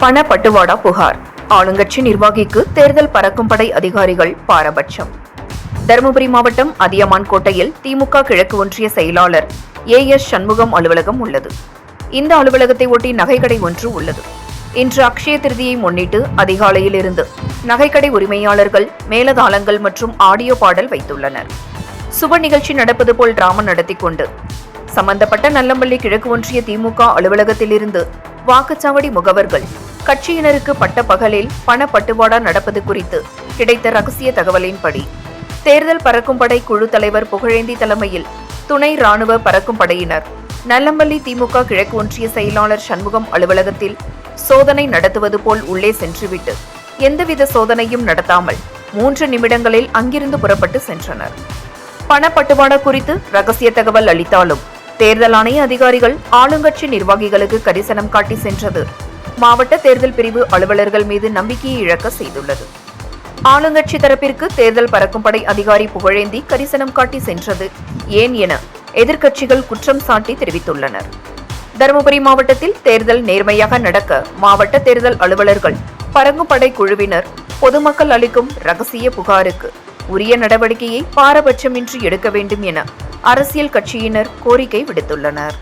பணப்பட்டுவாடா புகார். ஆளுங்கட்சி நிர்வாகிக்கு தேர்தல் பறக்கும் படை அதிகாரிகள் பாரபட்சம். தருமபுரி மாவட்டம் அதியமான் கோட்டையில் திமுக கிழக்கு ஒன்றிய செயலாளர் AS சண்முகம் அலுவலகம் உள்ளது. இந்த அலுவலகத்தை ஒட்டி நகைக்கடை ஒன்று உள்ளது. இன்று அக்ஷய திருதியை முன்னிட்டு அதிகாலையில் இருந்து நகைக்கடை உரிமையாளர்கள் மேலதாளங்கள் மற்றும் ஆடியோ பாடல் வைத்துள்ளனர். சுப நிகழ்ச்சி நடப்பது போல் டிராமா நடத்தி கொண்டு சம்பந்தப்பட்ட நல்லம்பள்ளி கிழக்கு ஒன்றிய திமுக அலுவலகத்திலிருந்து வாக்குச்சாவடி முகவர்கள் கட்சியினருக்கு பட்ட பகலில் பணப்பட்டுவாடா நடப்பது குறித்து கிடைத்த ரகசிய தகவலின்படி தேர்தல் பறக்கும் படை குழு தலைவர் புகழேந்தி தலைமையில் துணை ராணுவ பறக்கும் படையினர் நல்லம்பள்ளி திமுக கிழக்கு ஒன்றிய செயலாளர் சண்முகம் அலுவலகத்தில் சோதனை நடத்துவது போல் உள்ளே சென்றுவிட்டு எந்தவித சோதனையும் நடத்தாமல் 3 நிமிடங்களில் அங்கிருந்து புறப்பட்டு சென்றனர். பணப்பட்டுவாடா குறித்து ரகசிய தகவல் அளித்தாலும் தேர்தல் ஆணைய அதிகாரிகள் ஆளுங்கட்சி நிர்வாகிகளுக்கு கரிசனம் காட்டி சென்றது மாவட்ட தேர்தல் பிரிவு அலுவலர்கள் மீது நம்பிக்கையை இழக்க செய்துள்ளது. ஆளுங்கட்சி தரப்பிற்கு தேர்தல் பறக்கும் படை அதிகாரி புகழேந்தி கரிசனம் காட்டி சென்றது ஏன் என எதிர்க்கட்சிகள் குற்றம் சாட்டி தெரிவித்துள்ளனர். தருமபுரி மாவட்டத்தில் தேர்தல் நேர்மையாக நடக்க மாவட்ட தேர்தல் அலுவலர்கள் பறக்கும் படை குழுவினர் பொதுமக்கள் அளிக்கும் ரகசிய புகாருக்கு உரிய நடவடிக்கையை பாரபட்சமின்றி எடுக்க வேண்டும் என அரசியல் கட்சியினர் கோரிக்கை விடுத்துள்ளனர்.